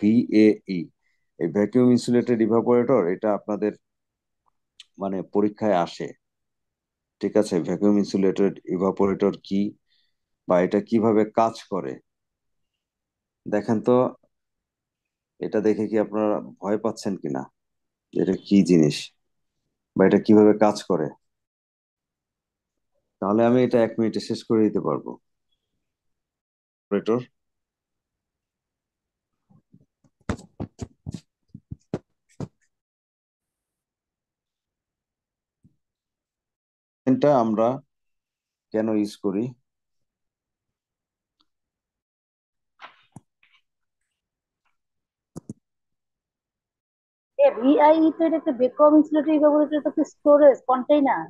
VAE, এই vacuum insulated evaporator, এটা আপনাদের মানে পরীক্ষায় আসে। ঠিক আছে, ভ্যাকুয়াম ইনসুলেটেড ইভাপোরেটর কি বা এটা কিভাবে কাজ করে দেখেন তো। এটা দেখে কি আপনারা ভয় পাচ্ছেন কিনা, যে এটা কি জিনিস বা এটা কিভাবে কাজ করে? তাহলে আমি এটা 1 মিনিটে শেষ করে দিতে পারবো। অপারেটর, এটা আমরা কেন ইউজ করি? ভিআই তো এটা একটা ভ্যাকুয়াম ইনসুলেটর ইভাপোরেটর, তো কি storage container,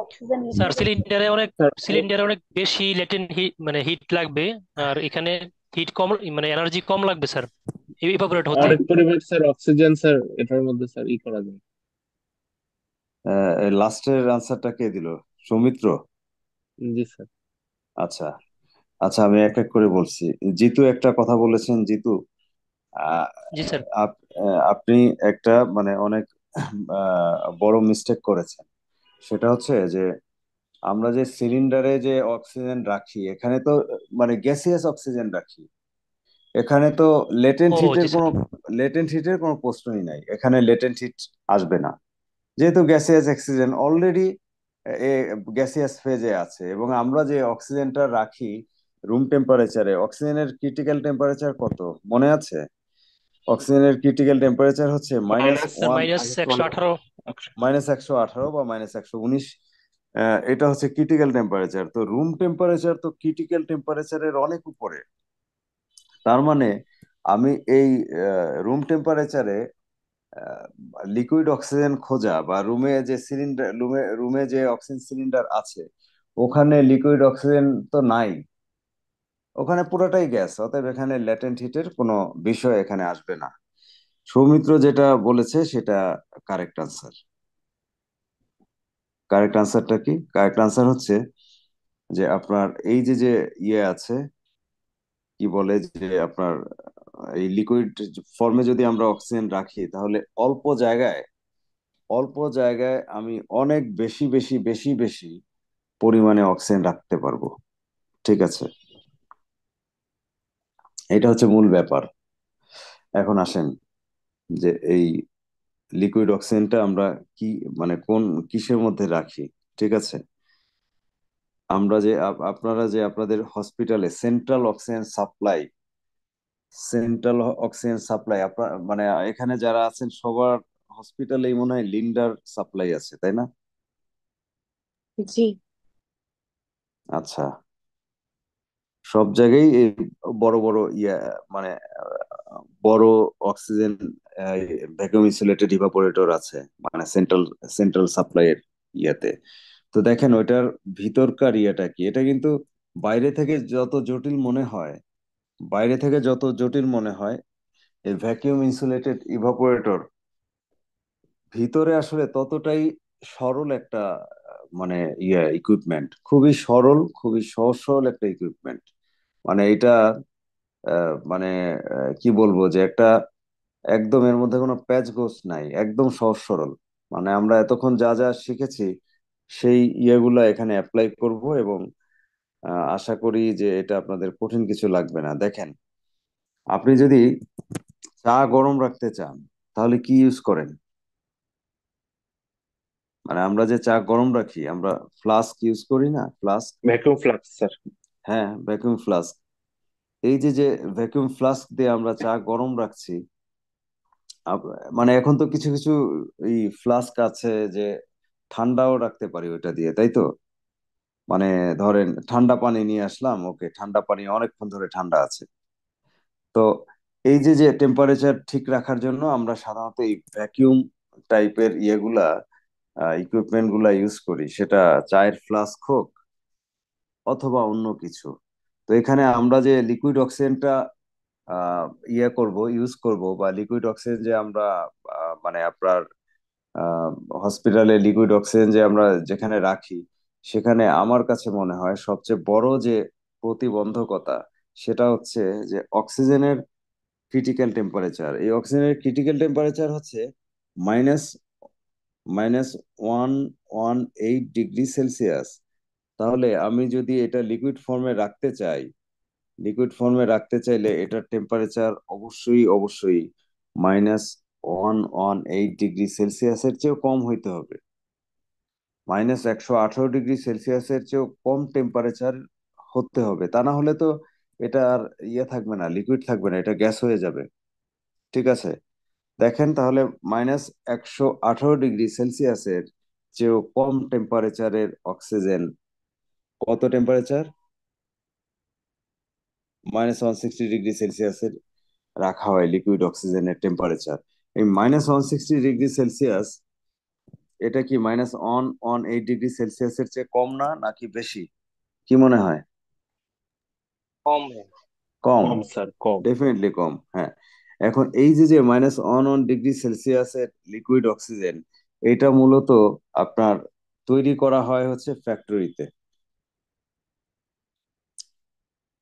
oxygen sir liquid. সিলিন্ডারে অনেক বেশি লেটেন্ট হিট মানে হিট লাগবে। আর এখানে হিট কম মানে এনার্জি কম লাগবে স্যার ইভাপোরেট হতে। অনেক পরিমাণ স্যার অক্সিজেন স্যার এটার মধ্যে স্যার করা যায়। লাস্টের আনসারটা কে দিল? সৌমিত্র? জি স্যার। আচ্ছা, আচ্ছা, আমি এক এক করে বলছি। জিতু একটা কথা বলেছেন। জিতু, আহ, জি স্যার। আপনি একটা মানে অনেক বড় মিস্টেক করেছেন। সেটা হচ্ছে যে আমরা যে সিলিন্ডারে যে অক্সিজেন রাখি, এখানে তো মানে গ্যাসিয়াস অক্সিজেন রাখি। এখানে তো লেটেন্ট ও হিটের জি কোনো স্যার। প্রশ্নই নাই। এখানে লেটেন্ট হিট আসবে না, যেহেতু গ্যাসিয়াস অক্সিজেন অলরেডি গ্যাসিয়াস ফেজে আছে। এবং আমরা যে অক্সিজেনটা রাখি রুম টেম্পারেচারে, অক্সিজেনের ক্রিটিক্যাল টেম্পারেচার কত মনে আছে? অক্সিজেনের ক্রিটিক্যাল টেম্পারেচার হচ্ছে মাইনাস স্যার ওয়ান, -118। -118 বা -119। এটা হচ্ছে ক্রিটিক্যাল টেম্পারেচার। তো রুম টেম্পারেচার তো ক্রিটিক্যাল টেম্পারেচারের অনেক উপরে। তার মানে আমি এই রুম টেম্পারেচারে লিকুইড অক্সিজেন খোঁজা বা রুমে যে সিলিন্ডার, রুমে যে অক্সিজেন সিলিন্ডার আছে, ওখানে লিকুইড অক্সিজেন তো নাই, ওখানে পুরোটাই গ্যাস। অতএব এখানে ল্যাটেন্ট হিটের কোনো বিষয় এখানে আসবে না। সৌমিত্র যেটা বলেছে সেটা কারেক্ট আনসার। কারেক্ট আনসারটা কি? কারেক্ট আনসার হচ্ছে যে আপনার এই যে যে ইয়ে আছে, কি বলে যে আপনার এই লিকুইড ফর্মে যদি আমরা অক্সিজেন রাখি, তাহলে অল্প জায়গায় আমি অনেক বেশি বেশি বেশি বেশি পরিমাণে অক্সিজেন রাখতে পারবো। ঠিক আছে, এটা হচ্ছে মূল ব্যাপার। এখন আসেন যে এই লিকুইড অক্সিজেনটা আমরা কি মানে কোন কিসের মধ্যে রাখি। ঠিক আছে, আমরা যে আপনারা যে আপনাদের হসপিটালে সেন্ট্রাল অক্সিজেন সাপ্লাই আপনার মানে এখানে যারা আছেন সবার হসপিটালেই মনে হয় লিন্ডার সাপ্লাই আছে, তাই না? জি। আচ্ছা, সব জায়গায় এই বড় বড় ইয়া মানে বড় অক্সিজেন ভ্যাকুয়াম ইনসুলেটেড ইভাপোরেটর আছে, মানে সেন্ট্রাল সাপ্লাই এর ইয়াতে। তো দেখেন ওইটার ভিতরকার ইয়েটা কি। এটা কিন্তু বাইরে থেকে যত জটিল মনে হয়, বাইরে থেকে যত জটিল মনে হয়, এই ভ্যাকুয়াম ইনসুলেটেড ইভাপোরেটর ভিতরে আসলে ততটাই সরল একটা মানে ইকুইপমেন্ট। খুবই সরল, খুবই সহজ সরল একটা ইকুইপমেন্ট। মানে এটা মানে কি বলবো যে একটা একদম এর মধ্যে কোনো প্যাচ গোছ নাই, একদম সহজ সরল। মানে আমরা এতক্ষণ যা যা শিখেছি সেই ইয়েগুলা এখানে অ্যাপ্লাই করব। এবং আশা করি যে এটা আপনাদের কঠিন কিছু লাগবে না। দেখেন, আপনি যদি চা গরম রাখতে চান, তাহলে কি ইউজ করেন? মানে আমরা যে চা গরম রাখি, আমরা ফ্লাস্ক ইউজ করি না, ফ্লাস্ক? Vacuum flask sir. হ্যাঁ, ভ্যাকুয়াম ফ্লাস্ক। এই যে যে ভ্যাকুয়াম ফ্লাস্ক দিয়ে আমরা চা গরম রাখছি, মানে এখন তো কিছু কিছু এই ফ্লাস্ক আছে যে ঠান্ডাও রাখতে পারি ওইটা দিয়ে, তাই তো? মানে ধরেন ঠান্ডা পানি নিয়ে আসলাম, ওকে, ঠান্ডা পানি অনেকক্ষণ ধরে ঠান্ডা আছে। তো এই যে যে টেম্পারেচার ঠিক রাখার জন্য আমরা সাধারণত এই ভ্যাকিউম টাইপের ইয়েগুলা ইকুইপমেন্ট গুলা ইউজ করি, সেটা চায়ের ফ্লাস্ক হোক অথবা অন্য কিছু। তো এখানে আমরা যে লিকুইড অক্সিজেনটা আহ ইউজ করব, বা লিকুইড অক্সিজেন যে আমরা মানে আপনার হসপিটালে লিকুইড অক্সিজেন যে আমরা যেখানে রাখি, সেখানে আমার কাছে মনে হয় সবচেয়ে বড় যে প্রতিবন্ধকতা, সেটা হচ্ছে যে অক্সিজেনের ক্রিটিক্যাল টেম্পারেচার। এই অক্সিজেনের ক্রিটিক্যাল টেম্পারেচার হচ্ছে মাইনাস মাইনাস 118 ডিগ্রি সেলসিয়াস। তাহলে আমি যদি এটা লিকুইড ফর্মে রাখতে চাই, লিকুইড ফর্মে রাখতে চাইলে এটার টেম্পারেচার অবশ্যই অবশ্যই -118 ডিগ্রি সেলসিয়াসের চেয়েও কম হইতে হবে। -118 ডিগ্রি সেলসিয়াসের চেয়েও কম টেম্পারেচার হতে হবে, তা না হলে তো এটা আর ইয়ে থাকবে না, লিকুইড থাকবে না, এটা গ্যাস হয়ে যাবে। ঠিক আছে, দেখেন তাহলে -118 ডিগ্রি সেলসিয়াসের চেয়েও কম টেম্পারেচারের অক্সিজেন কত টেম্পারেচার? -160 ডিগ্রি সেলসিয়াসের রাখা হয় লিকুইড অক্সিজেনের টেম্পারেচার। এই -160 ডিগ্রি সেলসিয়াস এটা কি -118 ডিগ্রি সেলসিয়াসের চেয়ে কম না নাকি বেশি? কি মনে হয়? কম ভাইয়া। কম, কম স্যার, কম। ডেফিনেটলি কম। হ্যাঁ, এখন এই যে যে -118 ডিগ্রি সেলসিয়াসের লিকুইড অক্সিজেন, এটা মূলত আপনার তৈরি করা হয় হচ্ছে ফ্যাক্টরিতে।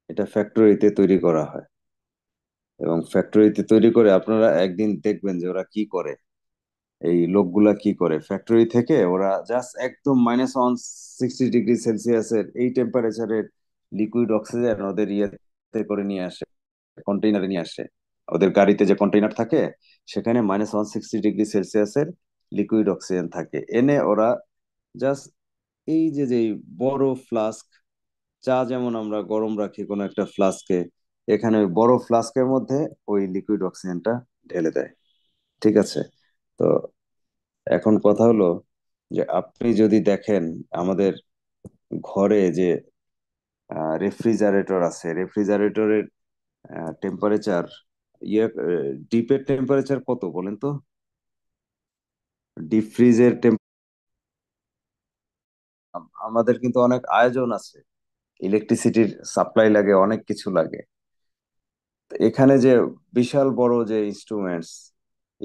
এটা ফ্যাক্টরিতে তৈরি করা হয়, এবং ফ্যাক্টরিতে তৈরি করে আপনারা একদিন দেখবেন যে ওরা কি করে। এই লোকগুলা কি করে, ফ্যাক্টরি থেকে ওরা জাস্ট একদম -160 ডিগ্রি সেলসিয়াসের এই টেম্পারেচারের লিকুইড অক্সিজেন ওদের ইয়েতে করে নিয়ে আসে, কন্টেইনারে নিয়ে আসে। ওদের গাড়িতে যে কন্টেইনার থাকে সেখানে -160 ডিগ্রি সেলসিয়াসের লিকুইড অক্সিজেন থাকে, এনে ওরা জাস্ট এই যে যে বড় ফ্লাস্ক, চা যেমন আমরা গরম রাখি কোনো একটা ফ্লাস্কে, এখানে ওই বড় ফ্লাস্কের মধ্যে ওই লিকুইড অক্সিজেনটা ঢেলে দেয়। ঠিক আছে, তো এখন কথা হলো যে আপনি যদি দেখেন আমাদের ঘরে যে রেফ্রিজারেটর আছে, রেফ্রিজারেটরের টেম্পারেচার ইয়ে ডিপের টেম্পারেচার কত বলেন তো? ডিপ ফ্রিজের আমাদের কিন্তু অনেক আয়োজন আছে, ইলেকট্রিসিটির সাপ্লাই লাগে, অনেক কিছু লাগে। তো এখানে যে বিশাল বড় যে ইনস্ট্রুমেন্টস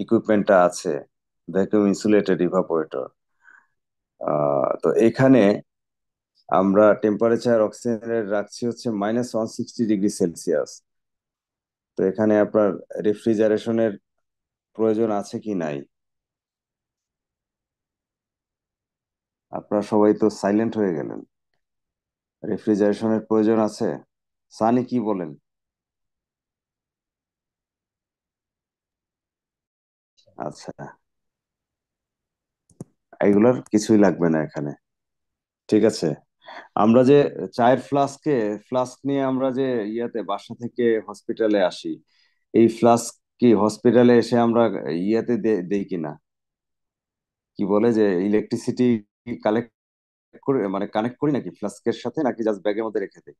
ইকুইপমেন্টটা আছে, ভ্যাকুয়াম ইনসুলেটেড ইভাপোরেটর, তো এখানে আমরা টেম্পারেচার অক্সিজেনের রাখছি হচ্ছে -160 ডিগ্রি সেলসিয়াস। তো এখানে আপনার রেফ্রিজারেশনের প্রয়োজন আছে কি নাই? আপনারা সবাই তো সাইলেন্ট হয়ে গেলেন। রেফ্রিজারেশনের প্রয়োজন আছে? সানি কি বলেন? আচ্ছা, এগুলার কিছুই লাগবে না এখানে। ঠিক আছে, আমরা যে চায়ের ফ্লাস্ক নিয়ে আমরা যে ইয়াতে বাসা থেকে হসপিটালে আসি, এই ফ্লাস্ক কি হসপিটালে এসে আমরা ইয়াতে দেই কিনা? কি বলে যে ইলেকট্রিসিটি কালেক্ট করে, মানে কানেক্ট করি নাকি ফ্লাস্কের সাথে, নাকি জাস্ট ব্যাগের মধ্যে রেখে দেই?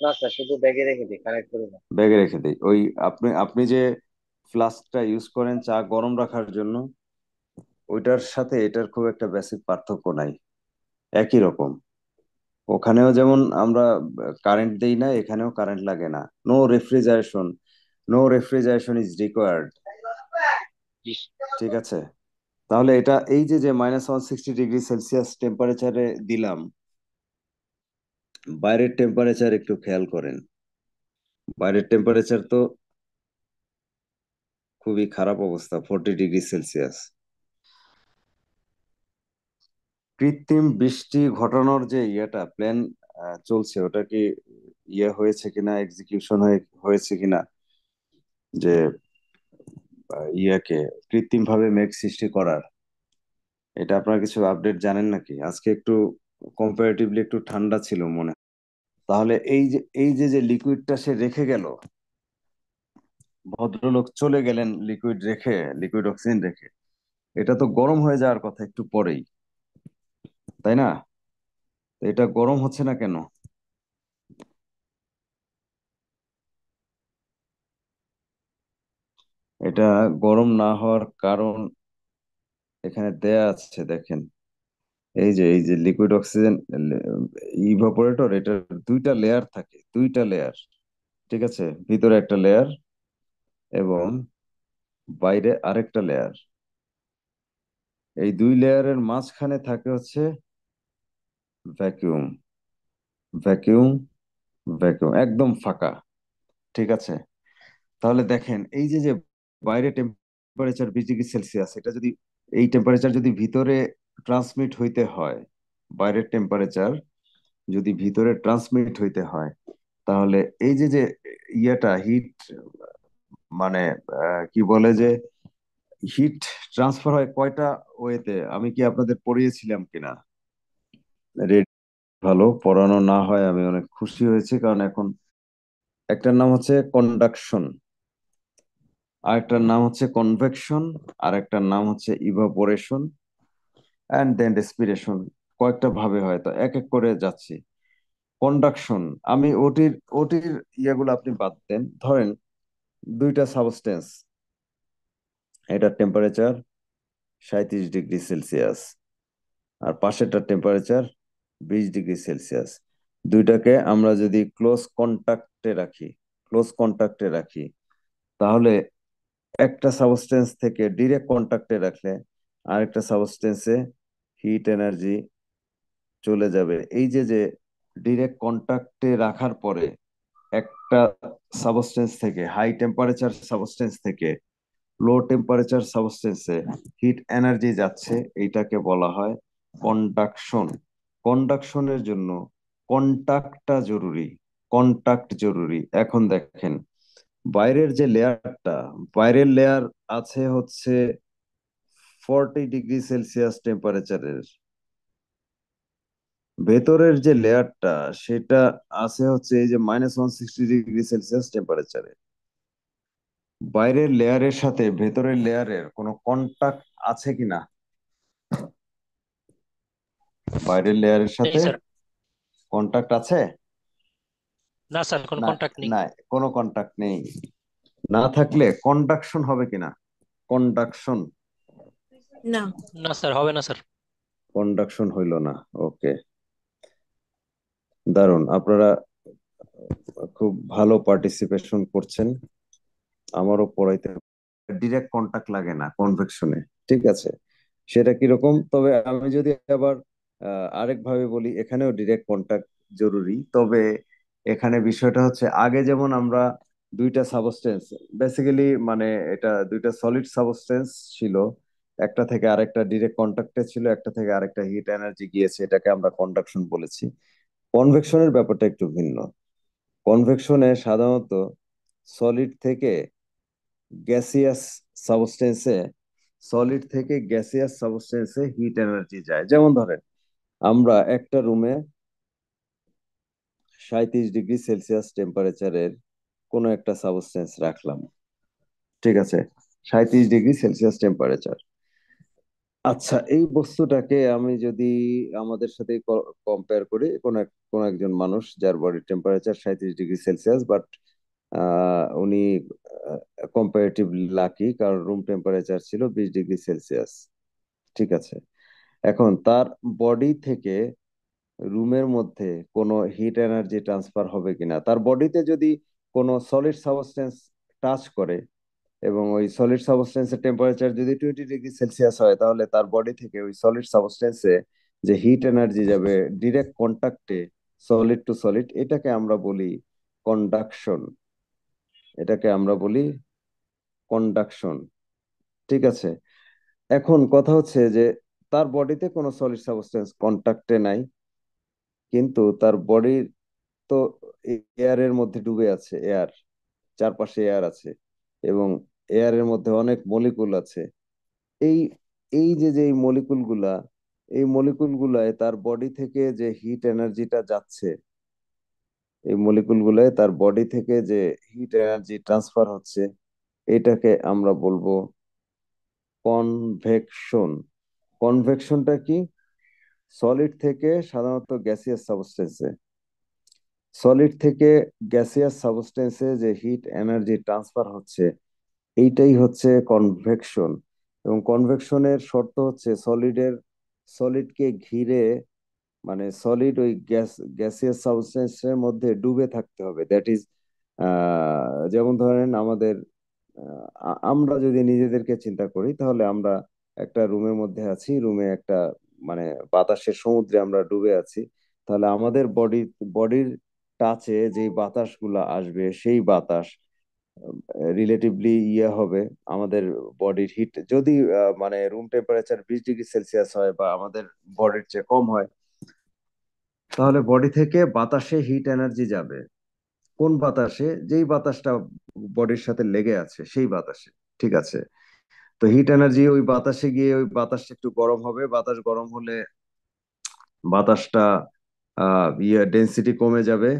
না স্যার, শুধু ব্যাগে রেখে দিই, কানেক্ট করি না। ব্যাগে রেখে দেই। ওই আপনি আপনি যে ফ্লাস্কটা ইউজ করেন চা গরম রাখার জন্য, ওইটার সাথে এটার খুব একটা বেসিক পার্থক্য নাই, একই রকম। ওখানেও যেমন আমরা কারেন্ট দেই না, এখানেও কারেন্ট লাগে না। No refrigeration, no refrigeration is required. জি। ঠিক আছে, তাহলে এটা এই যে যে -160 ডিগ্রি সেলসিয়াস টেম্পারেচারে দিলাম, বাইরের টেম্পারেচার একটু খেয়াল করেন। বাইরের টেম্পারেচার তো খুবই খারাপ অবস্থা, 40 ডিগ্রি সেলসিয়াস। কৃত্রিম বৃষ্টি ঘটানোর যে ইয়েটা প্ল্যান চলছে, ওটা কি ইয়ে হয়েছে কিনা, এক্সিকিউশন হয়েছে কিনা, যে ইয়াকে কৃত্রিম ভাবে মেঘ সৃষ্টি করার, এটা আপনারা কিছু আপডেট জানেন নাকি? আজকে একটু কম্পারেটিভলি একটু ঠান্ডা ছিল মনে হয়। তাহলে এই যে যে লিকুইডটা সে রেখে গেল, ভদ্রলোক চলে গেলেন লিকুইড রেখে, লিকুইড অক্সিজেন রেখে, এটা তো গরম হয়ে যাওয়ার কথা একটু পরেই, তাই না? তো এটা গরম হচ্ছে না কেন? এটা গরম না হওয়ার কারণ এখানে দেয়া আছে, দেখেন। এই যে লিকুইড অক্সিজেন ইভাপোরেটর, এটার দুইটা লেয়ার থাকে, দুইটা লেয়ার। ঠিক আছে, ভিতরে একটা লেয়ার এবং বাইরে আরেকটা লেয়ার। এই দুই লেয়ারের মাঝখানে থাকে হচ্ছে ভ্যাকুয়াম, ভ্যাকুয়াম, ভ্যাকুয়াম, একদম ফাঁকা। ঠিক আছে, তাহলে দেখেন এই যে যে বাইরে টেম্পারেচার 20 ডিগ্রি সেলসিয়াস, এটা যদি এই টেম্পারেচার যদি ভিতরে ট্রান্সমিট হইতে হয়, বাইরের টেম্পারেচার যদি ভিতরে ট্রান্সমিট হইতে হয়, তাহলে এই যে যে ইয়েটা হিট, মানে কি বলে যে হিট ট্রান্সফার হয় কয়টা ওয়েতে, আমি কি আপনাদের পড়িয়েছিলাম কিনা? রেড, ভালো পড়ানো না হয় আমি অনেক খুশি হয়েছি, কারণ এখন একটার নাম হচ্ছে কন্ডাকশন, আরেকটার নাম হচ্ছে কনভেকশন, আর একটার নাম হচ্ছে ইভাপোরেশন অ্যান্ড দেন রেসপিরেশন। কয়েকটা ভাবে হয়, তো এক এক করে যাচ্ছি। কন্ডাকশন, আমি ওটির ওটির ইয়েগুলো আপনি বাদ দেন। ধরেন দুইটা সাবস্টেন্স, এটার টেম্পারেচার 37 ডিগ্রি সেলসিয়াস আর পাশেরটার টেম্পারেচার 20 ডিগ্রি সেলসিয়াস। দুইটাকে আমরা যদি ক্লোজ কন্টাক্টে রাখি, তাহলে একটা সাবস্টেন্স থেকে ডিরেক্ট কন্টাক্টে রাখলে আরেকটা সাবস্টেন্সে হিট এনার্জি চলে যাবে। এই যে যে ডিরেক্ট কন্টাক্টে রাখার পরে একটা সাবস্টেন্স থেকে, হাই টেম্পারেচার সাবস্টেন্স থেকে লো টেম্পারেচার সাবস্টেন্সে হিট এনার্জি যাচ্ছে, এইটাকে বলা হয় কন্ডাকশন। কন্ডাকশনের জন্য কন্টাক্ট জরুরি। এখন দেখেন বাইরের যে লেয়ারটা, বাইরের লেয়ার আছে হচ্ছে 40 ডিগ্রি সেলসিয়াস টেম্পারেচারের, ভেতরের যে লেয়ারটা সেটা আছে হচ্ছে এই যে -160 ডিগ্রি সেলসিয়াস টেম্পারেচারে। বাইরের লেয়ারের সাথে ভেতরের লেয়ারের কোনো কন্টাক্ট আছে কিনা? বাইরের লেয়ারের নেই সাথে স্যার। কন্টাক্ট আছে? না স্যার, কোনো না, কন্টাক্ট নেই। না, কোনো কন্টাক্ট নেই। না থাকলে কন্ডাকশন হবে কিনা? কন্ডাকশন, না। না স্যার, হবে না স্যার। কন্ডাকশন হইল না। ওকে, দারুণ, আপনারা খুব ভালো পার্টিসিপেশন করছেন। আমারও পড়াইতে ডিরেক্ট কন্টাক্ট লাগে না কনভেকশনে, ঠিক আছে? সেটা কিরকম? তবে আমি যদি আবার আরেক ভাবে বলি, এখানেও ডিরেক্ট কন্টাক্ট জরুরি, তবে এখানে বিষয়টা হচ্ছে আগে যেমন আমরা দুইটা সাবস্টেন্স, বেসিক্যালি মানে এটা দুইটা সলিড সাবস্টেন্স ছিল, একটা থেকে আরেকটা ডিরেক্ট কন্টাক্টে ছিল, একটা থেকে আরেকটা হিট এনার্জি গিয়েছে, এটাকে আমরা কন্ডাকশন বলেছি। কনভেকশনের ব্যাপারটা একটু ভিন্ন। কনভেকশনে সাধারণত সলিড থেকে গ্যাসিয়াস সাবস্টেন্সে হিট এনার্জি যায়। যেমন ধরেন আমরা একটা রুমে 37 ডিগ্রি সেলসিয়াস টেম্পারেচারের কোনো একটা সাবস্টেন্স রাখলাম, ঠিক আছে? 37 ডিগ্রি সেলসিয়াস টেম্পারেচার। আচ্ছা, এই বস্তুটাকে আমি যদি আমাদের সাথে কম্পেয়ার করি, কোন একজন মানুষ যার body temperature 37 degree Celsius, but উনি কম্পারেটিভলি লাকি, কারণ রুম টেম্পারেচার ছিল 20 ডিগ্রি সেলসিয়াস, ঠিক আছে? এখন তার বডি থেকে রুমের মধ্যে কোনো হিট এনার্জি ট্রান্সফার হবে কিনা, তার বডিতে যদি কোনো সলিড সাবস্টেন্স টাচ করে এবং ওই সলিড সাবস্টেন্সের টেম্পারেচার যদি 20 ডিগ্রি সেলসিয়াস হয়, তাহলে তার বডি থেকে ওই সলিড সাবস্টেন্সে যে হিট এনার্জি যাবে ডিরেক্ট কন্টাক্টে, সলিড টু সলিড, কন্ডাকশন এটাকে আমরা বলি কন্ডাকশন, ঠিক আছে? এখন কথা হচ্ছে যে তার বডিতে কোনো সলিড সাবস্টেন্স কন্টাক্টে নাই, কিন্তু তার বডির তো এয়ারের মধ্যে ডুবে আছে, চারপাশে এয়ার আছে, এবং এয়ারের মধ্যে অনেক মলিকুল আছে। এই এই যে যে এই মলিকুল গুলায় তার বডি থেকে যে হিট এনার্জিটা যাচ্ছে, এই মলিকুল গুলায় তার বডি থেকে যে হিট এনার্জি ট্রান্সফার হচ্ছে, এটাকে আমরা বলবো কনভেকশন। কনভেকশনটা কি? সলিড থেকে সাধারণত গ্যাসিয়াস সাবস্টেন্সে, সলিড থেকে গ্যাসিয়াস সাবস্টেন্সে যে হিট এনার্জি ট্রান্সফার হচ্ছে, এইটাই হচ্ছে কনভেকশন। এবং কনভেকশনের শর্ত হচ্ছে সলিডকে ঘিরে, মানে সলিড ওই গ্যাসিয়াস সাবস্টেন্সের মধ্যে ডুবে থাকতে হবে। দ্যাট ইজ, যেমন ধরেন আমাদের, আমরা যদি নিজেদেরকে চিন্তা করি, তাহলে আমরা একটা রুমের মধ্যে আছি, রুমে একটা মানে বাতাসের সমুদ্রে আমরা ডুবে আছি। তাহলে আমাদের বডির টাচে যে বাতাসগুলো আসবে, সেই বাতাস রিলেটিভলি ইয়ে হবে আমাদের বডির হিট যদি মানে রুম টেম্পারেচার 20 ডিগ্রি সেলসিয়াস হয় বা আমাদের বডির চেয়ে কম হয়, তাহলে বডি থেকে বাতাসে হিট এনার্জি যাবে। কোন বাতাসে? যেই বাতাসটা বডির সাথে লেগে আছে সেই বাতাসে। ঠিক আছে, তো হিট এনার্জি ওই বাতাসে গিয়ে ওই বাতাসটা একটু গরম হবে, বাতাস গরম হলে বাতাসটা ইয়ে ডেন্সিটি কমে যাবে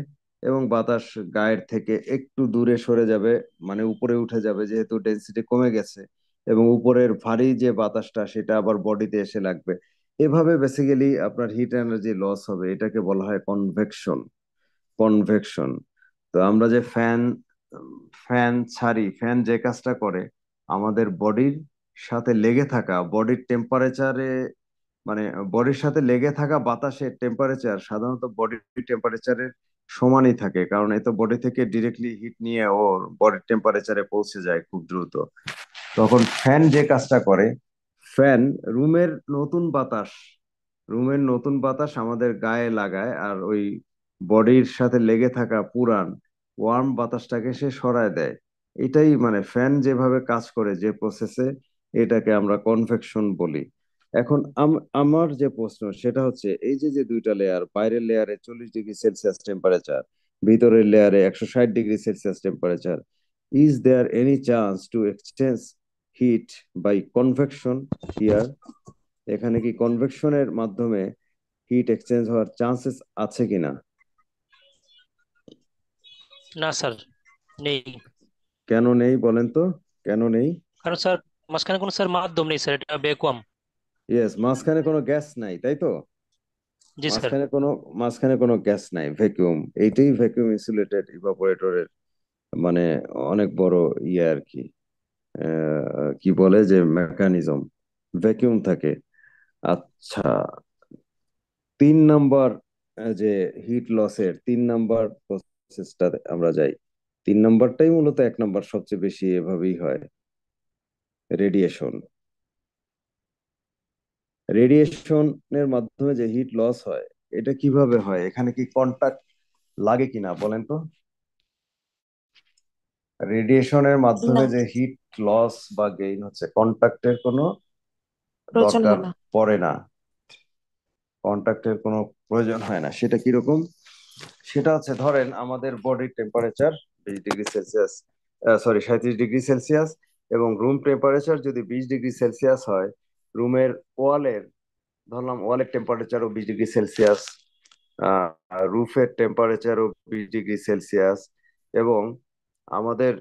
এবং বাতাস গায়ের থেকে একটু দূরে সরে যাবে, মানে উপরে উঠে যাবে যেহেতু ডেন্সিটি কমে গেছে, এবং উপরের ভারী যে বাতাসটা সেটা আবার বডিতে এসে লাগবে। এভাবে বেসিক্যালি আপনার হিট এনার্জি লস হবে, এটাকে বলা হয় কনভেকশন। কনভেকশন। তো আমরা যে ফ্যান ফ্যান ছাড়ি, ফ্যান যে কাজটা করে আমাদের বডির সাথে লেগে থাকা বডির টেম্পারেচারে, মানে বডির সাথে লেগে থাকা বাতাসের টেম্পারেচার সাধারণত বডির টেম্পারেচারের সমানই থাকে, কারণ এ তো বডি থেকে ডিরেক্টলি হিট নিয়ে ওর বডির টেম্পারেচারে পৌঁছে যায় খুব দ্রুত। তখন ফ্যান যে কাজটা করে, ফ্যান রুমের নতুন বাতাস রুমের নতুন বাতাস আমাদের গায়ে লাগায় আর ওই বডির সাথে লেগে থাকা পুরান ওয়ার্ম বাতাসটাকে সে সরায় দেয়। এটাই মানে ফ্যান যেভাবে কাজ করে যে প্রসেসে, এটাকে আমরা কনভেকশন বলি। এখন আমার যে প্রশ্ন সেটা হচ্ছে, এই যে যে দুইটা লেয়ার, বাইরের লেয়ারে 40 ডিগ্রি সেলসিয়াস টেম্পারেচার, ভিতরের লেয়ারে 160 degree Celsius temperature, is there any chance to exchange heat by convection here? এখানে কি কনভেকশনের মাধ্যমে হিট এক্সচেঞ্জ হওয়ার চান্সেস আছে কিনা? না স্যার, নেই। কেন নেই বলেন তো, কেন নেই? কারণ স্যার মাঝখানে কোনো স্যার মাধ্যম নেই স্যার, এটা ভ্যাকুয়াম। ইয়েস, মাঝখানে কোনো গ্যাস নাই, তাই তো? জি স্যার। মাঝখানে কোনো মাঝখানে কোনো গ্যাস নাই, ভ্যাকুয়াম। এইটাই ভ্যাকুয়াম ইনসুলেটেড ইভাপোরেটরের মানে অনেক বড় ইয়ে আর কি, কি বলে যে মেকানিজম, ভ্যাকুয়াম থাকে। আচ্ছা, 3 নাম্বার যে হিট লসের 3 নাম্বার প্রসেসটা আমরা যাই। 3 নাম্বারটাই মূলত 1 নাম্বার সবচেয়ে বেশি এভাবেই হয়, রেডিয়েশন। রেডিয়েশনের মাধ্যমে যে হিট লস হয়, এটা কিভাবে হয়? এখানে কি কন্টাক্ট লাগে কিনা বলেন তো? রেডিয়েশনের না, মাধ্যমে যে হিট লস বা গেইন হচ্ছে, কন্টাক্টের কোনো প্রয়োজন দরকার হয় না। পড়ে না, কন্টাক্টের কোনো প্রয়োজন হয় না। সেটা কিরকম? সেটা হচ্ছে, ধরেন আমাদের বডির temperature 20 degree Celsius, sorry 37 degree Celsius, এবং রুম টেম্পারেচার যদি 20 ডিগ্রি সেলসিয়াস হয়, রুমের ওয়ালের, ধরলাম ওয়ালের টেম্পারেচারও 20 ডিগ্রি সেলসিয়াস, রুফের টেম্পারেচারও 20 ডিগ্রি সেলসিয়াস, এবং আমাদের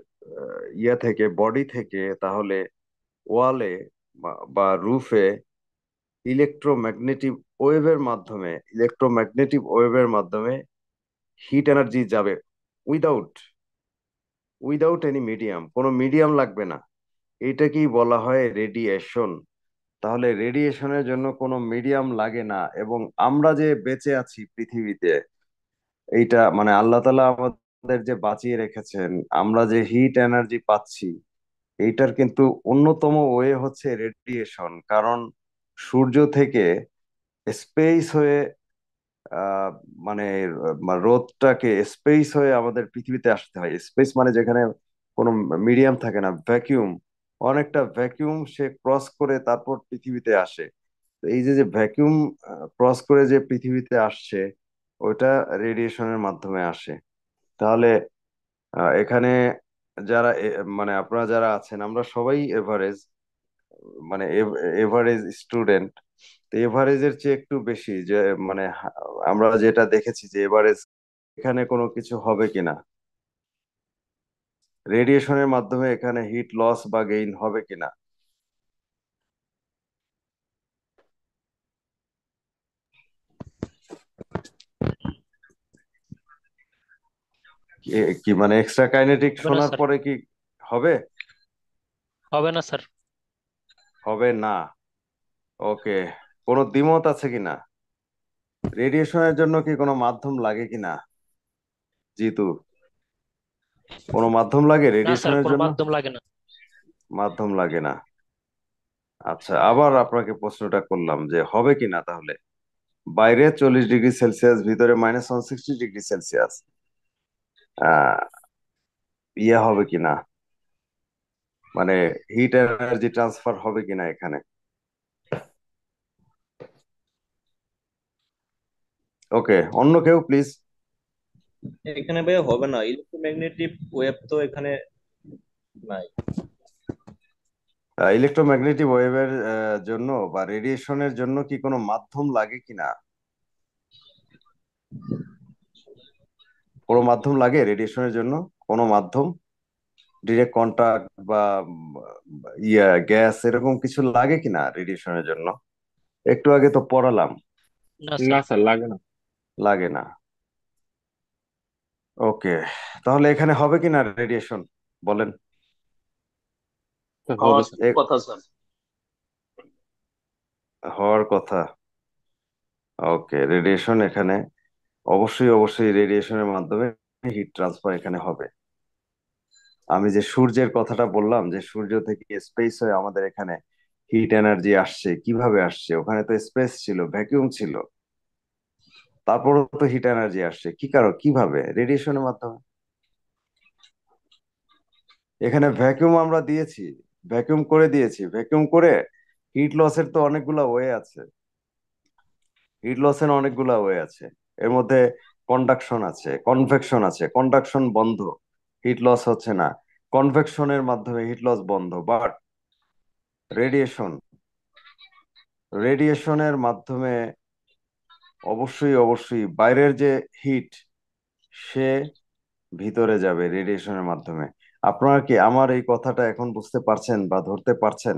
ইয়া থেকে বডি থেকে তাহলে ওয়ালে বা রুফে ইলেকট্রোম্যাগনেটিক ওয়েভের মাধ্যমে হিট এনার্জি যাবে, উইদাউট উইদাউট এনি মিডিয়াম, কোনো মিডিয়াম লাগবে না। এটাকেই বলা হয় রেডিয়েশন। তাহলে রেডিয়েশনের জন্য কোনো মিডিয়াম লাগে না, এবং আমরা যে বেঁচে আছি পৃথিবীতে, এইটা মানে আল্লাহ তাআলা আমাদের যে বাঁচিয়ে রেখেছেন, আমরা যে হিট এনার্জি পাচ্ছি, এইটার কিন্তু অন্যতম ওয়ে হচ্ছে রেডিয়েশন। কারণ সূর্য থেকে স্পেস হয়ে আহ মানে রোদটাকে স্পেস হয়ে আমাদের পৃথিবীতে আসতে হয়। স্পেস মানে যেখানে কোনো মিডিয়াম থাকে না, ভ্যাকিউম, অনেকটা ভ্যাকিউম সে ক্রস করে তারপর পৃথিবীতে আসে। তো এই যে যে ভ্যাকিউম ক্রস করে যে পৃথিবীতে আসছে, ওটা রেডিয়েশনের মাধ্যমে আসে। তাহলে এখানে যারা মানে আপনারা যারা আছেন, আমরা সবাই এভারেজ, মানে এভারেজ স্টুডেন্ট। তো এভারেজের চেয়ে একটু বেশি যে মানে আমরা যেটা দেখেছি যে এভারেজ, এখানে কোনো কিছু হবে কিনা, রেডিয়েশনের মাধ্যমে এখানে হিট লস বা গেইন হবে কিনা? কি মানে এক্সট্রা কাইনেটিক হবে না শোনার স্যার, পরে কি হবে? হবে না স্যার। হবে না? ওকে, কোনো দ্বিমত আছে কিনা? রেডিয়েশনের জন্য কি কোনো মাধ্যম লাগে কিনা? জিতু, কোনো মাধ্যম লাগে না স্যার, রেডিয়েশনের কোনো জন্য? মাধ্যম লাগে না। মাধ্যম লাগে না। আচ্ছা, আবার আপনাকে প্রশ্নটা করলাম যে হবে কিনা তাহলে। বাইরে 40 ডিগ্রি সেলসিয়াস, ভিতরে -160 ডিগ্রি সেলসিয়াস। আহ ইয়ে হবে কিনা, মানে হিট এনার্জি ট্রান্সফার হবে কিনা এখানে। ওকে, অন্য কেউ প্লিজ। এখানে ভাইয়া হবে না, ইলেকট্রোম্যাগনেটিক ওয়েভ তো এখানে নাই। ইলেকট্রোম্যাগনেটিক ওয়েভের জন্য বা রেডিয়েশনের জন্য কি কোনো মাধ্যম লাগে কিনা? কোনো মাধ্যম লাগে রেডিয়েশনের জন্য? কোনো মাধ্যম, ডিরেক্ট কন্টাক্ট বা গ্যাস এরকম কিছু লাগে কিনা রেডিয়েশনের জন্য? একটু আগে তো পড়ালাম। না না স্যার। স্যার, লাগে না। লাগে না। ওকে, তাহলে এখানে হবে কিনা রেডিয়েশন, বলেন। স্যার, হবে হওয়ার স্যার। কথা স্যার। হওয়ার কথা। ওকে, রেডিয়েশন এখানে অবশ্যই অবশ্যই রেডিয়েশনের মাধ্যমে হিট ট্রান্সফার এখানে হবে। আমি যে সূর্যের কথাটা বললাম, যে সূর্য থেকে স্পেস হয়ে আমাদের এখানে হিট এনার্জি আসছে, কিভাবে আসছে? ওখানে তো স্পেস ছিল, ভ্যাকুয়াম ছিল, তারপরও তো হিট এনার্জি আসছে কি কারণ, কিভাবে? রেডিয়েশনের মাধ্যমে। এখানে ভ্যাকুয়াম আমরা দিয়েছি, ভ্যাকুয়াম করে দিয়েছি, ভ্যাকুয়াম করে হিট লসের তো অনেকগুলা ওয়ে আছে, হিট লসের অনেকগুলা ওয়ে আছে। এর মধ্যে কন্ডাকশন আছে, কনভেকশন আছে। কন্ডাকশন বন্ধ, হিট লস হচ্ছে না। কনভেকশনের মাধ্যমে হিট লস বন্ধ। বাট রেডিয়েশন, রেডিয়েশনের মাধ্যমে অবশ্যই অবশ্যই বাইরের যে হিট, সে ভিতরে যাবে রেডিয়েশনের মাধ্যমে। আপনারা কি আমার এই কথাটা এখন বুঝতে পারছেন বা ধরতে পারছেন?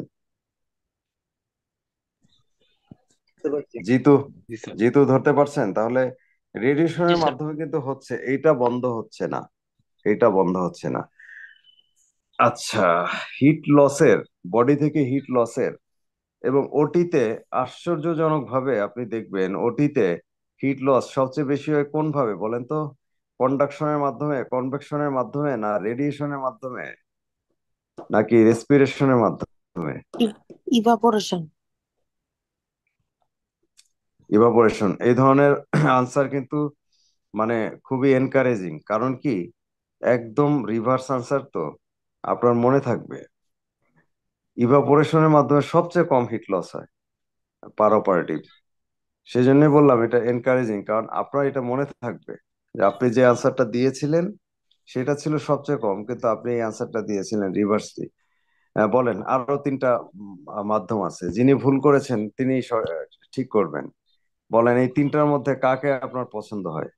বুঝতে পারছি। জিতু, জি স্যার। জিতু ধরতে পারছেন? তাহলে জি রেডিয়েশনের স্যার। মাধ্যমে কিন্তু হচ্ছে, এইটা বন্ধ হচ্ছে না, এইটা বন্ধ হচ্ছে না। আচ্ছা, হিট লসের, বডি থেকে হিট লসের এবং ওটিতে আশ্চর্যজনক ভাবে আপনি দেখবেন ওটিতে হিট লস সবচেয়ে বেশি হয় কোন ভাবে বলেন তো? কন্ডাকশনের মাধ্যমে, কনভেকশনের মাধ্যমে, না রেডিয়েশনের মাধ্যমে, নাকি রেসপিরেশনের মাধ্যমে? ইভাপোরেশন। ইভাপোরেশন। এই ধরনের আনসার কিন্তু মানে খুবই এনকারেজিং। কারণ কি, একদম রিভার্স আনসার তো, আপনার মনে থাকবে। ইভাপোরেশনের মাধ্যমে সবচেয়ে কম হিট লস হয় পার অপারেটিভ। সেই জন্যই বললাম এটা এনকারেজিং, কারণ আপনার এটা মনে থাকবে যে আপনি যে আনসারটা দিয়েছিলেন সেটা ছিল সবচেয়ে কম, কিন্তু আপনি এই আনসারটা দিয়েছিলেন রিভার্সলি। বলেন, আরো তিনটা মাধ্যম আছে, যিনি ভুল করেছেন তিনি ঠিক করবেন। বলেন, এই তিনটার মধ্যে কাকে আপনার পছন্দ হয়?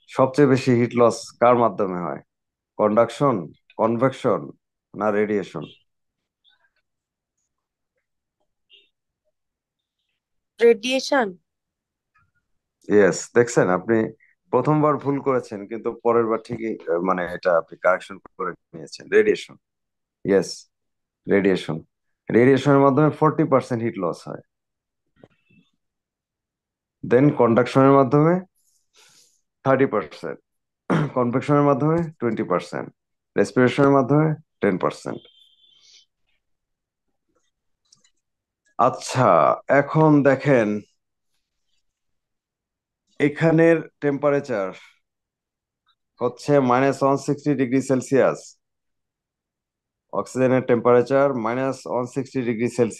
সবচেয়ে বেশি হিট লস কার মাধ্যমে হয়? কন্ডাকশন, কনভেকশন, না রেডিয়েশন? রেডিয়েশন। ইয়েস, দেখছেন আপনি প্রথমবার ভুল করেছেন কিন্তু পরের বার ঠিকই মানে এটা আপনি কারেকশন করে নিয়েছেন। Radiation, yes, radiation. রেডিয়েশনের মাধ্যমে 40% হিট লস হয়। দেন কন্ডাকশনের মাধ্যমে 30%, কনভেকশনের মাধ্যমে 20%, রেসপিরেশনের মাধ্যমে 10%। আচ্ছা, এখন দেখেন এখানের টেম্পারেচার হচ্ছে -160°C, অক্সিজেনের টেম্পারেচার -160°C।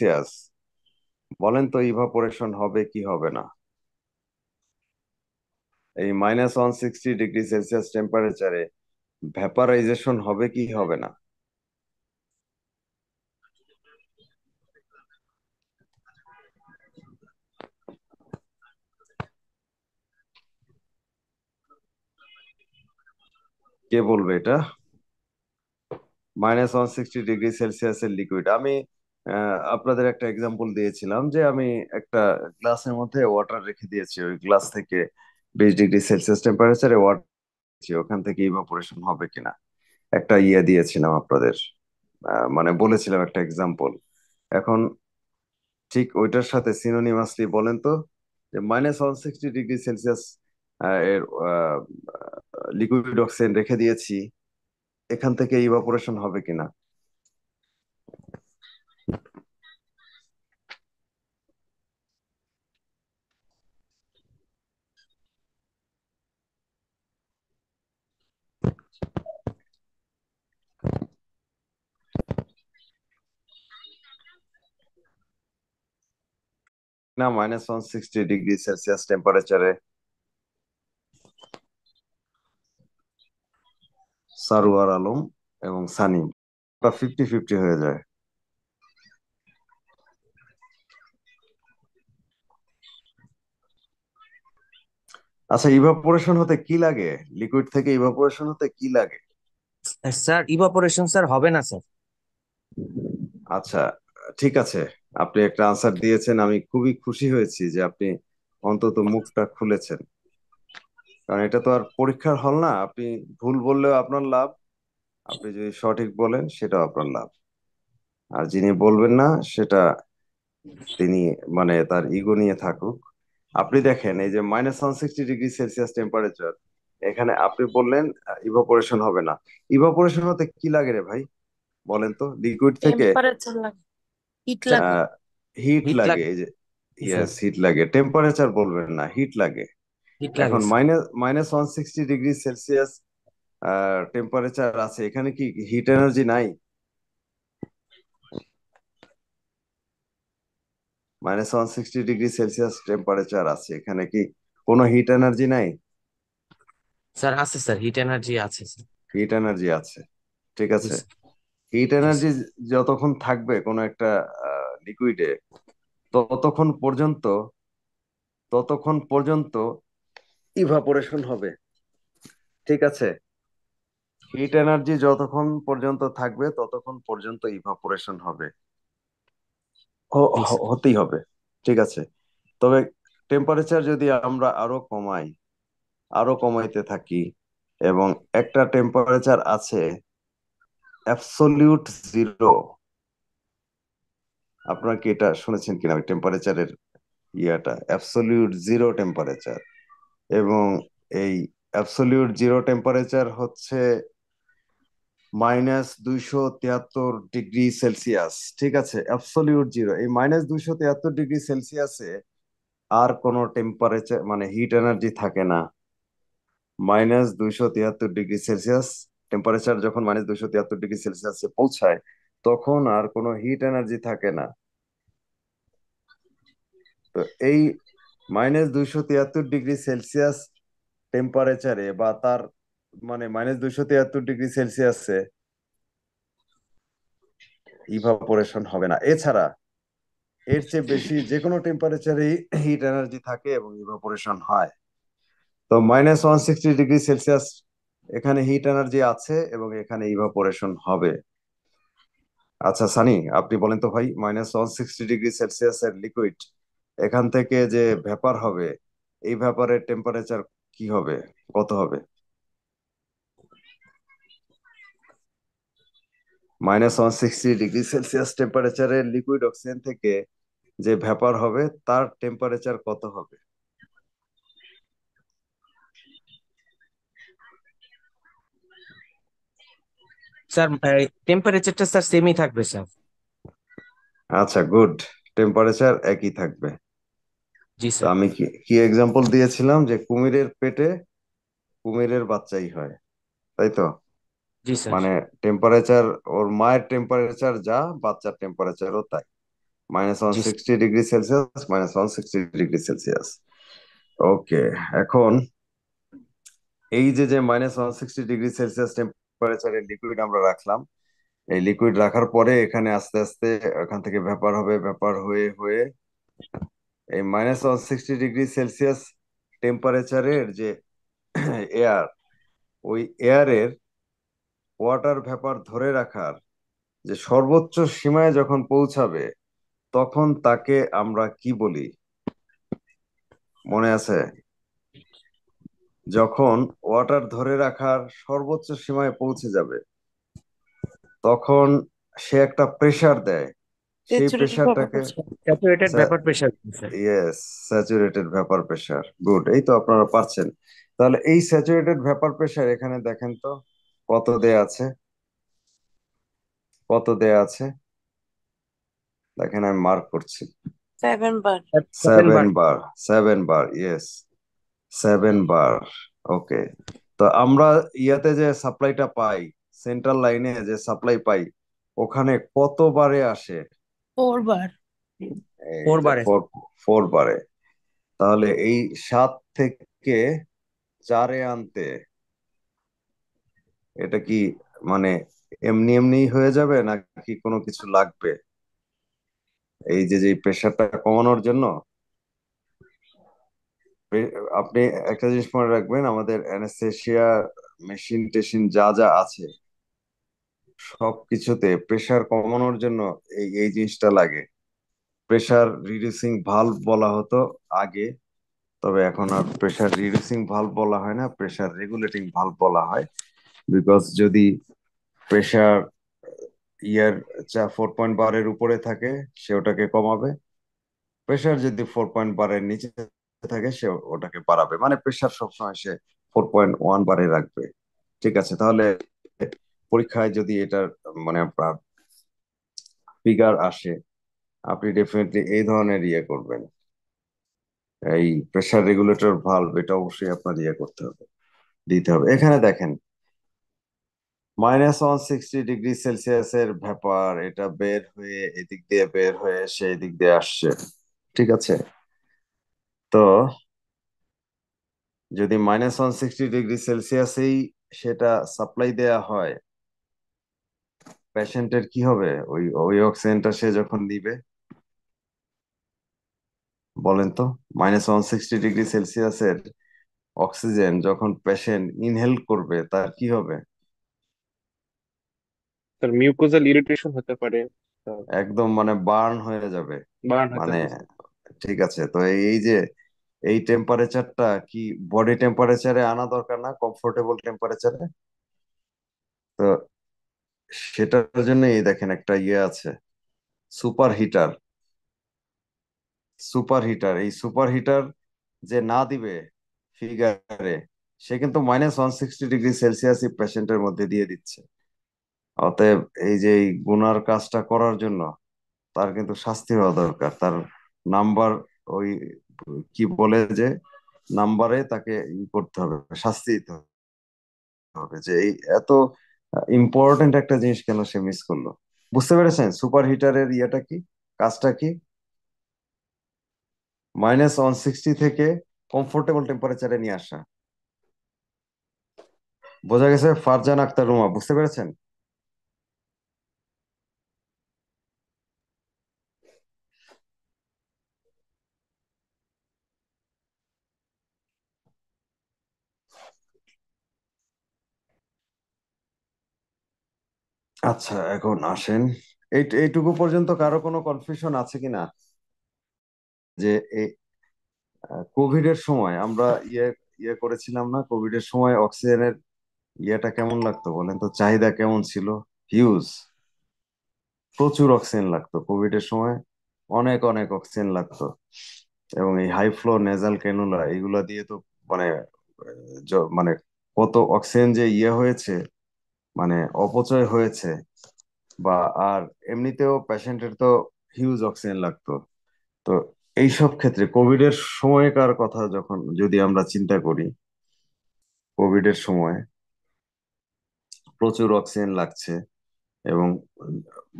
বলেন তো ইভাপোরেশন হবে কি হবে না? এই -160°C টেম্পারেচারে ভ্যাপারাইজেশন হবে কি হবে না? কে বলবে এটা? -160°C liquid. আমি আপনাদের একটা এক্সাম্পল দিয়েছিলাম যে আমি একটা গ্লাসের মধ্যে ওয়াটার রেখে দিয়েছি, ওই গ্লাস থেকে 20°C টেম্পারেচারে ওয়াটার, ওখান থেকে ইভাপোরেশন হবে কিনা একটা দিয়েছিলাম আপনাদের, মানে বলেছিলাম একটা এক্সাম্পল। এখন ঠিক ওইটার সাথে সিনোনিমাসলি বলেন তো, যে -160°C এর লিকুইড অক্সিজেন রেখে দিয়েছি, এখান থেকে ইভাপোরেশন হবে কিনা? না -160 ডিগ্রি সেলসিয়াস টেম্পারেচারে সারোয়ার আলম এবং সানি 50-50 হয়ে যায়। আচ্ছা, ইভাপোরেশন হতে কি লাগে? লিকুইড থেকে ইভাপোরেশন হতে কি লাগে? স্যার ইভাপোরেশন স্যার হবে না স্যার। আচ্ছা, ঠিক আছে, আপনি একটা আনসার দিয়েছেন, আমি খুবই খুশি হয়েছি যে আপনি অন্তত মুখটা খুলেছেন, কারণ এটা তো আর পরীক্ষার হল না। আপনি ভুল বললেও আপনার লাভ, আপনি যদি সঠিক বলেন সেটাও আপনার লাভ, আর যিনি বলবেন না সেটা তিনি মানে তার ইগো নিয়ে থাকুক। আপনি দেখেন এই যে -160 ডিগ্রি সেলসিয়াস টেম্পারেচার, এখানে আপনি বললেন ইভাপোরেশন হবে না। ইভাপোরেশন হতে কি লাগে রে ভাই, বলেন তো? লিকুইড থেকে টেম্পারেচার লাগে, হিট লাগে। হিট হিট লাগে, লাগে এই যে স্যার, ইয়েস, হিট লাগে। টেম্পারেচার বলবেন না, হিট লাগে। হিট লাগে এখন স্যার। -160 ডিগ্রি সেলসিয়াস টেম্পারেচার আছে, এখানে কি হিট এনার্জি নাই? -160 ডিগ্রি সেলসিয়াস টেম্পারেচার আছে, এখানে কি কোনো হিট এনার্জি নাই? স্যার আছে স্যার, হিট এনার্জি আছে স্যার। হিট এনার্জি আছে, ঠিক জি আছে। স্যার। হিট জি এনার্জি স্যার। যতক্ষণ থাকবে কোনো একটা লিকুইডে, ততক্ষণ পর্যন্ত ততক্ষণ পর্যন্ত ইভাপোরেশন হবে, ঠিক আছে। হিট এনার্জি যতক্ষণ পর্যন্ত থাকবে ততক্ষণ পর্যন্ত ইভাপোরেশন হবে, জি স্যার। হতেই হবে, ঠিক আছে। তবে টেম্পারেচার যদি আমরা আরো কমাইতে থাকি, এবং একটা টেম্পারেচার আছে অ্যাবসলিউট জিরো, আপনারা কি এটা শুনেছেন কিনা ওই টেম্পারেচারের ইয়াটা, অ্যাবসলিউট জিরো টেম্পারেচার। এবং এই অ্যাবসলিউট জিরো টেম্পারেচার হচ্ছে -273 ডিগ্রি সেলসিয়াস, ঠিক আছে। অ্যাবসলিউট জিরো, এই -273 ডিগ্রি সেলসিয়াসে আর কোনো টেম্পারেচার মানে হিট এনার্জি থাকে না। -273 ডিগ্রি সেলসিয়াস টেম্পারেচার যখন -273 ডিগ্রি সেলসিয়াসে পৌঁছায়, তখন আর কোনো হিট এনার্জি থাকে না। তো এই -273 ডিগ্রি সেলসিয়াস টেম্পারেচারে বা তার মানে -273 ডিগ্রি সেলসিয়াসে ইভাপোরেশন হবে না। এছাড়া এর চেয়ে বেশি যে কোনো টেম্পারেচারেই হিট এনার্জি থাকে এবং ইভাপোরেশন হয়। তো -160 ডিগ্রি সেলসিয়াস এখানে হিট এনার্জি আছে এবং এখানে ইভাপোরেশন হবে। আচ্ছা সানি, আপনি বলেন তো ভাই, -160 ডিগ্রি সেলসিয়াসের লিকুইড, এখান থেকে যে ভেপার হবে, এই ভেপারের টেম্পারেচার কি হবে, কত হবে? -160 ডিগ্রি সেলসিয়াস টেম্পারেচারের লিকুইড অক্সিজেন থেকে যে ভেপার হবে তার টেম্পারেচার কত হবে? স্যার টেম্পারেচারটা স্যার সেমই থাকবে স্যার। আচ্ছা, গুড, টেম্পারেচার একই থাকবে। জি তো স্যার। আমি কি কি এক্সাম্পল দিয়েছিলাম যে কুমিরের পেটে কুমিরের বাচ্চাই হয়, তাই তো? জি স্যার। মানে টেম্পারেচার, ওর মায়ের টেম্পারেচার যা, বাচ্চার টেম্পারেচারও তাই, মাইনাস ওয়ান জি sir. Sixty degree Celsius -160 degree Celsius. Okay, এখন এই যে -160 ডিগ্রি সেলসিয়াস টেম্পারেচারের লিকুইড আমরা রাখলাম, এই লিকুইড রাখার পরে এখানে আস্তে আস্তে এখান থেকে ভেপার হবে, ভেপার হয়ে হয়ে এই -160 ডিগ্রি সেলসিয়াস টেম্পারেচারের যে এয়ার, ওই এয়ারের ওয়াটার ভেপার ধরে রাখার যে সর্বোচ্চ সীমায় যখন পৌঁছাবে, তখন তাকে আমরা কি বলি, মনে আছে? যখন ওয়াটার ধরে রাখার সর্বোচ্চ সীমায় পৌঁছে যাবে, তখন সে একটা প্রেসার দেয়, সেই স্যাচুরেটেড ভেপার প্রেসারটাকে pressure. Saturated vapour pressure sir. Yes, saturated vapour pressure. Good, এই তো আপনারা পারছেন। তাহলে এই স্যাচুরেটেড ভেপার প্রেসার এখানে দেখেন তো কত দেয়া আছে, কত দেয়া আছে দেখেন, আমি মার্ক করছি। 7 বার। 7 বার। 7 বার, 7 বার, ইয়েস, 7 বার। ওকে, তো আমরা ইয়াতে যে সাপ্লাইটা পাই, সেন্ট্রাল লাইনে যে সাপ্লাই পাই, ওখানে কত বারে আসে? 4 বার। ফোর এইটা বারে। ফোর, ফোর বারে। তাহলে এই 7 থেকে 4-এ আনতে এটা কি মানে এমনি এমনি হয়ে যাবে নাকি কোনো কিছু লাগবে এই যে প্রেশারটা কমানোর জন্য? আপনি একটা জিনিস মনে রাখবেন, আমাদের অ্যানেস্থেশিয়া মেশিন টেশিন যা যা আছে সবকিছুতে প্রেসার কমানোর জন্য এই এই জিনিসটা লাগে। প্রেসার রিডিউসিং ভালভ বলা হতো আগে, তবে এখন আর প্রেসার রিডিউসিং ভালভ বলা হয় না, প্রেসার রেগুলেটিং ভালভ বলা হয়। বিকজ যদি প্রেসার ইয়ার 4 পয়েন্ট বারের উপরে থাকে সে ওটাকে কমাবে, প্রেসার যদি 4 পয়েন্ট বারের নিচে থাকে সে ওটাকে বাড়াবে, মানে প্রেসার সবসময় সে 4.1 বারে রাখবে। ঠিক আছে, তাহলে পরীক্ষায় যদি এটার মানে আপনার ফিগার আসে, আপনি ডেফিনেটলি এই ধরনের ইয়ে করবেন, এই প্রেসার রেগুলেটর ভালভ এটা অবশ্যই আপনার ইয়ে করতে হবে, দিতে হবে। এখানে দেখেন -160 ডিগ্রি সেলসিয়াসের ব্যাপার, এটা বের হয়ে এদিক দিয়ে বের হয়ে সেই দিক দিয়ে আসছে। ঠিক আছে, তো যদি -160 ডিগ্রি সেলসিয়াসেই সেটা সাপ্লাই দেয়া হয়, পেশেন্টের কি হবে ওই ওই অক্সিজেনটা সে যখন নিবে? বলেন তো, -160 ডিগ্রি সেলসিয়াসের অক্সিজেন যখন পেশেন্ট ইনহেল করবে তার কি হবে? স্যার মিউকোজাল ইরিটেশন হতে পারে, একদম মানে বার্ন হয়ে যাবে বার্ন হতে মানে। পারে স্যার। ঠিক আছে, তো এই যে এই টেম্পারেচারটা কি বডি টেম্পারেচারে আনা দরকার না, কমফোর্টেবল টেম্পারেচারে? তো সেটার জন্য এই দেখেন একটা ইয়ে আছে, সুপার হিটার। সুপার হিটার, এই সুপার হিটার যে না দিবে ফিগারে, সে কিন্তু -160 ডিগ্রি সেলসিয়াসই পেশেন্টের মধ্যে দিয়ে দিচ্ছে। অতএব এই যে এই গুনার কাজটা করার জন্য তার কিন্তু শাস্তি হওয়া দরকার। তার নাম্বার, ওই কি বলে যে নাম্বারে তাকে করতে হবে, শাস্তি দিতে হবে, যে এই এত ইম্পর্টেন্ট একটা জিনিস কেন সে মিস করলো। বুঝতে পেরেছেন সুপার হিটারের ইয়েটা কি, কাজটা কি? -160 থেকে কমফোর্টেবল টেম্পারেচারে নিয়ে আসা। বোঝা গেছে ফারজান আক্তার রুমা, বুঝতে পেরেছেন? আচ্ছা, এখন আসেন এইটুকু পর্যন্ত কারো কোনো কনফিউশন আছে কিনা, যে কোভিড এর সময় আমরা ইয়ে ইয়ে করেছিলাম না, কোভিড এর সময় অক্সিজেনের ইয়েটা কেমন লাগতো বলেন তো, চাহিদা কেমন ছিল? হিউজ, প্রচুর অক্সিজেন লাগতো কোভিড এর সময়, অনেক অনেক অক্সিজেন লাগতো। এবং এই হাই ফ্লো নেজাল ক্যানুলা এগুলা দিয়ে তো মানে মানে কত অক্সিজেন যে ইয়ে হয়েছে, মানে অপচয় হয়েছে, বা আর এমনিতেও পেশেন্টের তো হিউজ অক্সিজেন লাগতো। তো এইসব ক্ষেত্রে কোভিড এর সময়কার কথা যখন যদি আমরা চিন্তা করি, কোভিড এর সময় প্রচুর অক্সিজেন লাগছে। এবং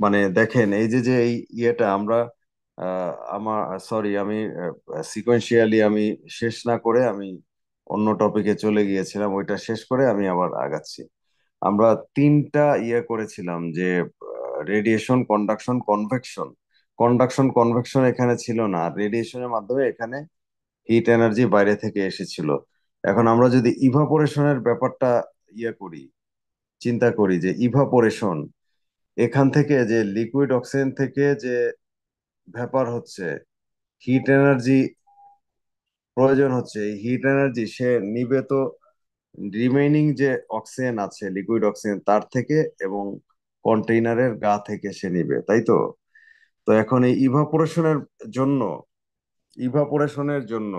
মানে দেখেন এই যে যে এই ইয়েটা আমরা আমার সরি, আমি সিকোয়েন্সিয়ালি আমি শেষ না করে আমি অন্য টপিকে চলে গিয়েছিলাম, ওইটা শেষ করে আমি আবার আগাচ্ছি। আমরা তিনটা ইয়ে করেছিলাম, যে radiation, conduction, convection. Conduction convection এখানে ছিল না, আর রেডিয়েশনের মাধ্যমে এখানে হিট এনার্জি বাইরে থেকে এসেছিল। এখন আমরা যদি ইভাপোরেশনের ব্যাপারটা ইয়ে করি, চিন্তা করি যে ইভাপোরেশন, এখান থেকে যে লিকুইড অক্সিজেন থেকে যে ভেপার হচ্ছে, হিট এনার্জি প্রয়োজন হচ্ছে, এই হিট এনার্জি সে নিবে তো রিমেইনিং যে অক্সিজেন আছে, লিকুইড অক্সিজেন তার থেকে, এবং কন্টেইনারের গা থেকে সে নিবে, তাই তো? তো এখন এই জন্য ইভাপোরেশনের জন্য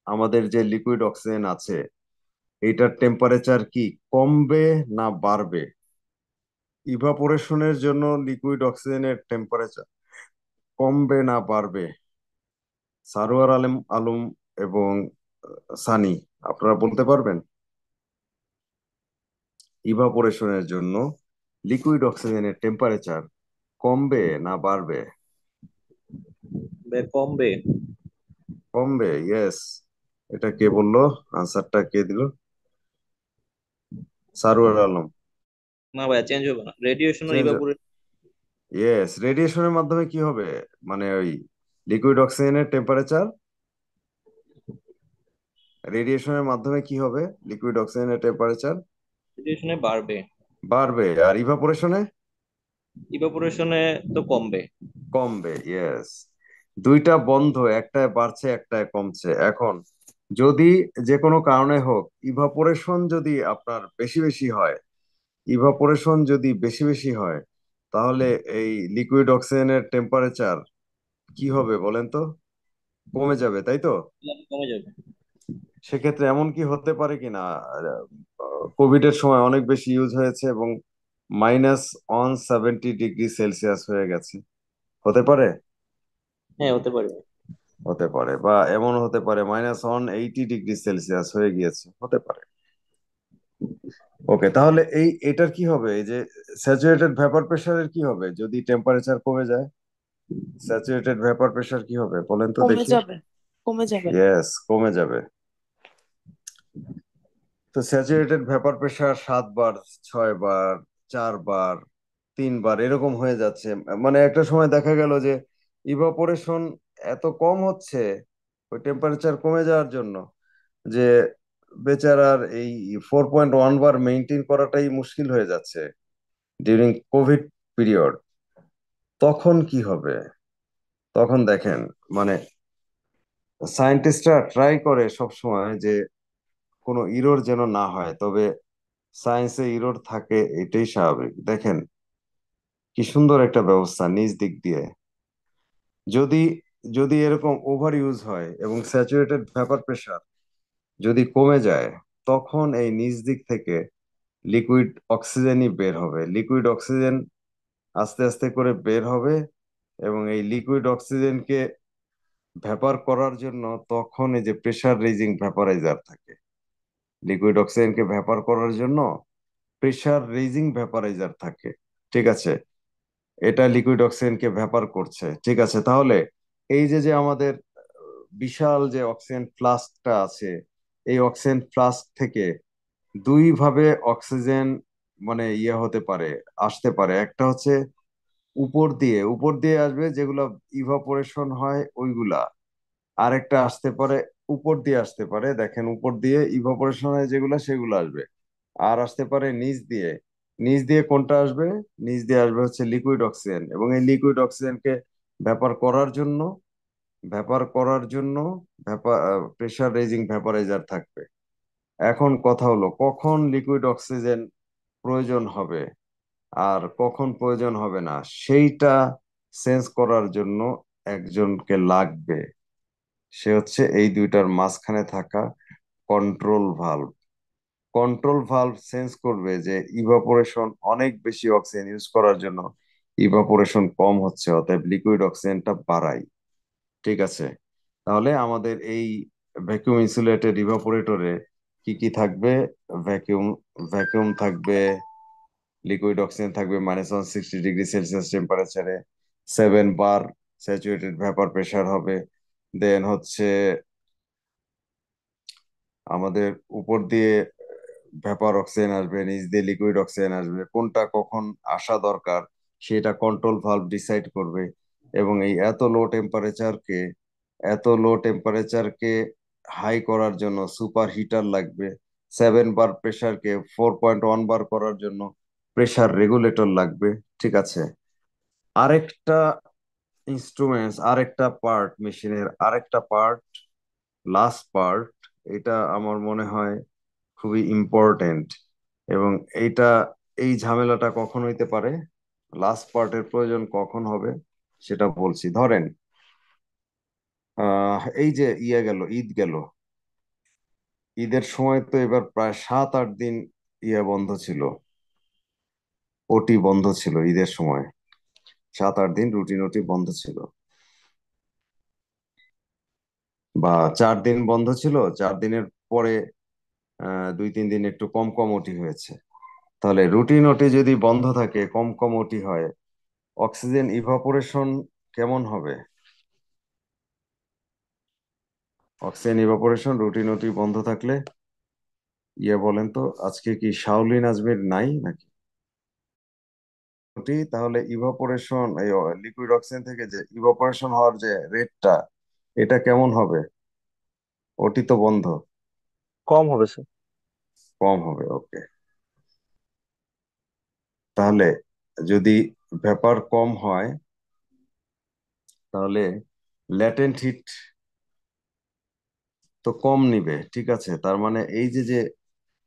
আমাদের যে লিকুইড অক্সিজেন আছে এইটার টেম্পারেচার কি কমবে না বাড়বে? ইভাপোরেশনের জন্য লিকুইড অক্সিজেনের টেম্পারেচার কমবে না বাড়বে? সারোয়ার আলম আলম এবং সানি, আপনারা বলতে পারবেন ইভাপোরেশনের জন্য লিকুইড অক্সিজেনের টেম্পারেচার কমবে না বাড়বে? কমবে। কমবে, ইয়েস। এটা কে বললো? আনসারটা কে দিল? সারোয়ার আলম। না ভাইয়া, চেঞ্জ হবে না, রেডিয়েশন ও চেঞ্জ, ইভাপোরেশন। ইয়েস। রেডিয়েশনের মাধ্যমে কি হবে? মানে ওই লিকুইড অক্সিজেনের টেম্পারেচার, রেডিয়েশনের মাধ্যমে কি হবে? লিকুইড অক্সিজেনের টেম্পারেচার রেডিয়েশনে বাড়বে, বাড়বে, আর ইভাপোরেশনে ইভাপোরেশনে তো কমবে। কমবে, ইয়েস। দুইটা বন্ধ, একটায় বাড়ছে একটায় কমছে। এখন যদি যে কোনো কারণে হোক ইভাপোরেশন যদি আপনার বেশি বেশি হয়, ইভাপোরেশন যদি বেশি বেশি হয়, তাহলে এই লিকুইড অক্সিজেনের টেম্পারেচার কি হবে বলেন তো? কমে যাবে, তাই তো? কমে যাবে। সেক্ষেত্রে এমন কি হতে পারে কিনা, কোভিড এর সময় অনেক বেশি ইউজ হয়েছে এবং -170 ডিগ্রি সেলসিয়াস হয়ে গেছে, হতে পারে? হ্যাঁ, হতে পারে। হতে পারে, বা এমন হতে পারে -180 ডিগ্রি সেলসিয়াস হয়ে গিয়েছে, হতে পারে। ওকে, তাহলে এটার কি হবে? এই যে স্যাচুরেটেড ভেপার প্রেসারের কি হবে যদি টেম্পারেচার কমে যায়? স্যাচুরেটেড ভেপার প্রেসার কি হবে বলেন তো কমে দেখি। যাবে, কমে যাবে। ইয়েস, কমে যাবে। তো স্যাচুরেটেড ভেপার প্রেসার 7 বার, 6 বার, 4 বার, 3 বার এরকম হয়ে যাচ্ছে। মানে একটা সময় দেখা গেল যে ইভাপোরেশন এত কম হচ্ছে ওই টেম্পারেচার কমে যাওয়ার জন্য, যে বেচারার এই 4.1 বার মেনটেন করাটাই মুশকিল হয়ে যাচ্ছে ডিউরিং কোভিড পিরিয়ড। তখন কি হবে? তখন দেখেন, মানে সায়েন্টিস্টরা ট্রাই করে সব সময় যে কোনো ইরর যেন না হয়, তবে সায়েন্সে ইরর থাকে, এটাই স্বাভাবিক। দেখেন কি সুন্দর একটা ব্যবস্থা নিজ দিক দিয়ে। যদি যদি এরকম ওভার ইউজ হয় এবং স্যাচুরেটেড ভেপার প্রেসার যদি কমে যায়, তখন এই নিচ দিক থেকে লিকুইড অক্সিজেনই বের হবে। লিকুইড অক্সিজেন আস্তে আস্তে করে বের হবে এবং এই লিকুইড অক্সিজেনকে ভেপার করার জন্য তখন এই যে প্রেসার রেজিং ভেপারাইজার থাকে, লিকুইড অক্সিজেনকে ভেপার করার জন্য প্রেসার রেজিং ভেপারাইজার থাকে। ঠিক আছে, এটা লিকুইড অক্সিজেনকে ভেপার করছে। ঠিক আছে, তাহলে এই যে যে আমাদের বিশাল যে অক্সিজেন ফ্লাস্কটা আছে, এই অক্সিজেন ফ্লাস্ক থেকে দুই ভাবে অক্সিজেন মানে ইয়ে হতে পারে, আসতে পারে। একটা হচ্ছে উপর দিয়ে আসবে, যেগুলো ইভাপোরেশন হয় ওইগুলা। আরেকটা আসতে পারে উপর দিয়ে আসতে পারে, দেখেন উপর দিয়ে ইভাপোরেশন হয় যেগুলা সেগুলো আসবে। আর আসতে পারে নিচ দিয়ে। নিচ দিয়ে কোনটা আসবে? নিচ দিয়ে আসবে হচ্ছে লিকুইড অক্সিজেন, এবং এই লিকুইড অক্সিজেনকে ভ্যাপার করার জন্য ভ্যাপার করার জন্য প্রেসার রেজিং ভ্যাপারাইজার থাকবে। এখন কথা হলো, কখন লিকুইড অক্সিজেন প্রয়োজন হবে আর কখন প্রয়োজন হবে না, সেইটা সেন্স করার জন্য একজনকে লাগবে। সে হচ্ছে এই দুইটার মাঝখানে থাকা control valve. Control valve sense করবে যে ইভাপোরেশন অনেক বেশি অক্সিজেন ইউজ করার জন্য ইভাপোরেশন কম হচ্ছে, অতএব লিকুইড অক্সিজেনটা বাড়াই। ঠিক আছে, তাহলে আমাদের এই ভ্যাকুয়াম ইনসুলেটেড ইভাপোরেটরে কি কি থাকবে? ভ্যাকুয়াম ভ্যাকুয়াম থাকবে, লিকুইড অক্সিজেন থাকবে -160 ডিগ্রি সেলসিয়াস টেম্পারেচারে, 7 বার স্যাচুরেটেড ভেপার প্রেসার হবে। দেন হচ্ছে আমাদের উপর দিয়ে ভেপার অক্সিজেন আসবে, নিচ দিয়ে লিকুইড অক্সিজেন আসবে, কোনটা কখন আসা দরকার সেটা কন্ট্রোল ভালভ ডিসাইড করবে। এবং এই এত লো টেম্পারেচারকে হাই করার জন্য সুপার হিটার লাগবে। 7 বার প্রেসারকে 4.1 বার করার জন্য প্রেসার রেগুলেটর লাগবে। ঠিক আছে, আরেকটা ইনস্ট্রুমেন্টস, আরেকটা পার্ট, মেশিনের আরেকটা পার্ট, লাস্ট পার্ট, এটা আমার মনে হয় খুবই ইম্পর্টেন্ট। এবং এইটা, এই ঝামেলাটা কখন হইতে পারে, লাস্ট পার্টের প্রয়োজন কখন হবে সেটা বলছি। ধরেন এই যে ঈদ গেল, ঈদের সময় তো এবার প্রায় 7-8 দিন বন্ধ ছিল, ওটি বন্ধ ছিল ঈদের সময়। 7-8 দিন রুটিন ওটি বন্ধ ছিল, বা 4 দিন বন্ধ ছিল। 4 দিনের পরে 2-3 দিন একটু কম কম ওটি হয়েছে। তাহলে রুটিন ওটি যদি বন্ধ থাকে, কম কম ওটি হয়, অক্সিজেন ইভাপোরেশন কেমন হবে? অক্সিজেন ইভাপোরেশন রুটিনটি বন্ধ থাকলে বলেন তো আজকে কি শাওলিন আজমির নাই নাকি? তাহলে ইভাপোরেশন এই লিকুইড অক্সিজেন থেকে যে ইভাপোরেশন হওয়ার যে রেটটা এটা কেমন হবে? ওটি তো বন্ধ। কম হবে স্যার। কম হবে, ওকে। তাহলে যদি ভেপার কম হয় তাহলে ল্যাটেন্ট হিট তো কম নিবে, ঠিক আছে। তার মানে এই যে যে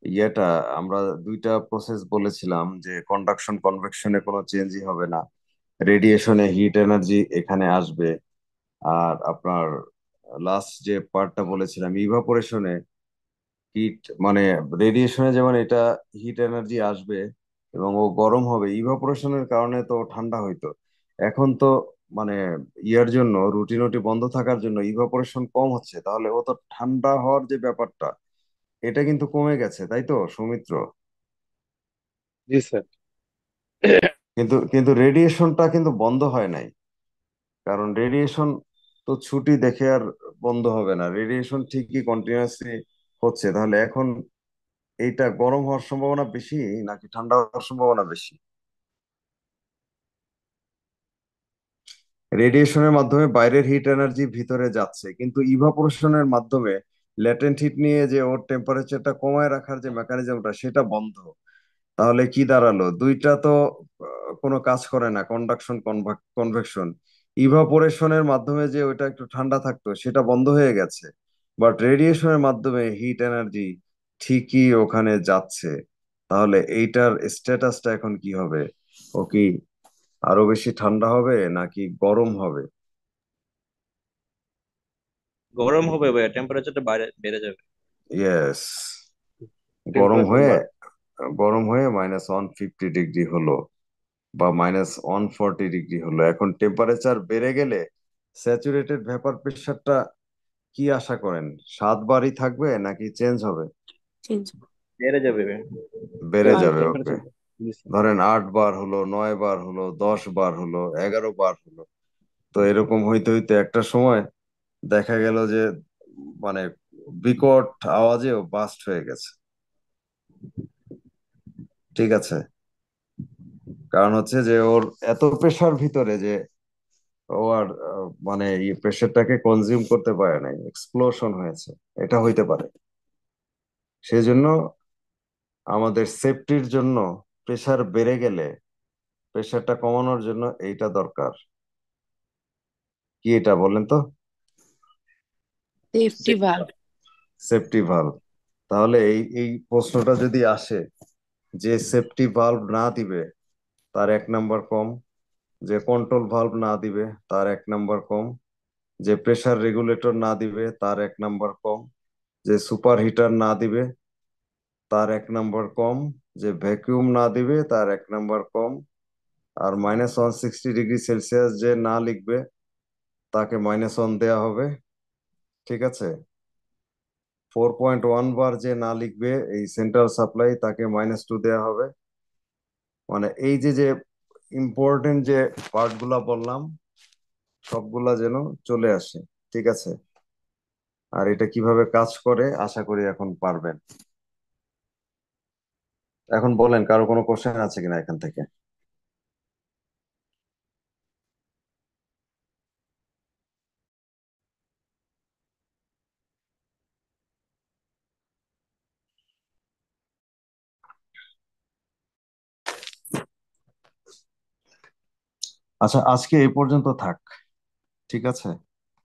ইয়েটা আমরা দুইটা প্রসেস বলেছিলাম যে কন্ডাকশন কনভেকশনে কোনো চেঞ্জই হবে না, রেডিয়েশনে হিট এনার্জি এখানে আসবে, আর আপনার লাস্ট যে পার্টটা বলেছিলাম ইভাপোরেশনে হিট মানে রেডিয়েশনে যেমন এটা হিট এনার্জি আসবে এবং ও গরম হবে, ইভাপোরেশনের কারণে তো ঠান্ডা হইতো। এখন তো মানে ইয়ার জন্য রুটিনটি বন্ধ থাকার জন্য ইভাপোরেশন কম হচ্ছে, তাহলে ও তো ঠান্ডা হওয়ার যে ব্যাপারটা এটা কিন্তু কমে গেছে, তাই তো সৌমিত্র? জি স্যার। কিন্তু কিন্তু রেডিয়েশনটা কিন্তু বন্ধ হয় নাই, কারণ রেডিয়েশন তো ছুটি দেখে আর বন্ধ হবে না, রেডিয়েশন ঠিকই কন্টিনিউয়াসলি হচ্ছে। তাহলে এখন এইটা গরম হওয়ার সম্ভাবনা বেশি নাকি ঠান্ডা হওয়ার সম্ভাবনা বেশি? রেডিয়েশনের মাধ্যমে বাইরের হিট এনার্জি ভিতরে যাচ্ছে, কিন্তু ইভাপোরেশনের মাধ্যমে ল্যাটেন্ট হিট নিয়ে যে ওর টেম্পারেচারটা কমায় রাখার যে মেকানিজমটা সেটা বন্ধ। তাহলে কি দাঁড়ালো, দুইটা তো কোনো কাজ করে না, কন্ডাকশন কনভেকশন। ইভাপোরেশনের মাধ্যমে যে ওইটা একটু ঠান্ডা থাকতো সেটা বন্ধ হয়ে গেছে, বাট রেডিয়েশনের মাধ্যমে হিট এনার্জি ঠিকই ওখানে যাচ্ছে। তাহলে এইটার স্ট্যাটাসটা এখন কি হবে? ও কি আরো বেশি ঠান্ডা হবে নাকি গরম হবে? গরম হবে ভাইয়া, টেম্পারেচারটা বাইরে বেড়ে যাবে। ইয়েস, গরম টেম্পারেচার হয়ে বাড়বে। -150 ডিগ্রি হলো বা -140 ডিগ্রি হলো। এখন টেম্পারেচার বেড়ে গেলে স্যাচুরেটেড ভেপার প্রেশারটা কি আশা করেন, 7 বারই থাকবে নাকি চেঞ্জ হবে? চেঞ্জ বেড়ে যাবে ভাইয়া। বেড়ে যাবে, ওকে। টেম্পারেচার। জি স্যার। ধরেন 8 বার হলো, 9 বার হলো, 10 বার হলো, 11 বার হলো। তো এরকম হইতে হইতে একটা সময় দেখা গেল যে মানে বিকট আওয়াজেও বাস্ট হয়ে গেছে, ঠিক আছে। কারণ হচ্ছে যে ওর এত প্রেশার ভিতরে যে ও আর মানে এই প্রেশারটাকে কনজিউম করতে পারে নাই, এক্সপ্লোশন হয়েছে, এটা হইতে পারে। সেজন্য আমাদের সেফটির জন্য প্রেশার বেড়ে গেলে প্রেশারটা কমানোর জন্য এইটা দরকার। কি এটা বলেন তো? Safety valve. Safety valve. তাহলে এই এই প্রশ্নটা যদি আসে যে সেফটি ভালভ না দিবে তার 1 নাম্বার কম, যে কন্ট্রোল ভালভ না দিবে তার 1 নাম্বার কম, যে প্রেসার রেগুলেটর না দিবে তার 1 নাম্বার কম, যে সুপার হিটার না দিবে তার 1 নাম্বার কম, যে ভ্যাকুয়াম না দিবে তার 1 নাম্বার কম, আর -160 ডিগ্রি সেলসিয়াস যে না লিখবে তাকে -1 দেয়া হবে, ঠিক আছে। 4.1 বার যে না লিখবে এই সেন্ট্রাল সাপ্লাই তাকে -2 দেয়া হবে। মানে এই যে যে ইম্পর্টেন্ট যে পার্ট গুলা বললাম সবগুলা যেন চলে আসে, ঠিক আছে। আর এটা কিভাবে কাজ করে আশা করি এখন পারবেন। এখন বলেন কারো কোনো কোশ্চেন আছে কিনা এখান থেকে? আচ্ছা, আজকে এই পর্যন্ত থাক, ঠিক আছে।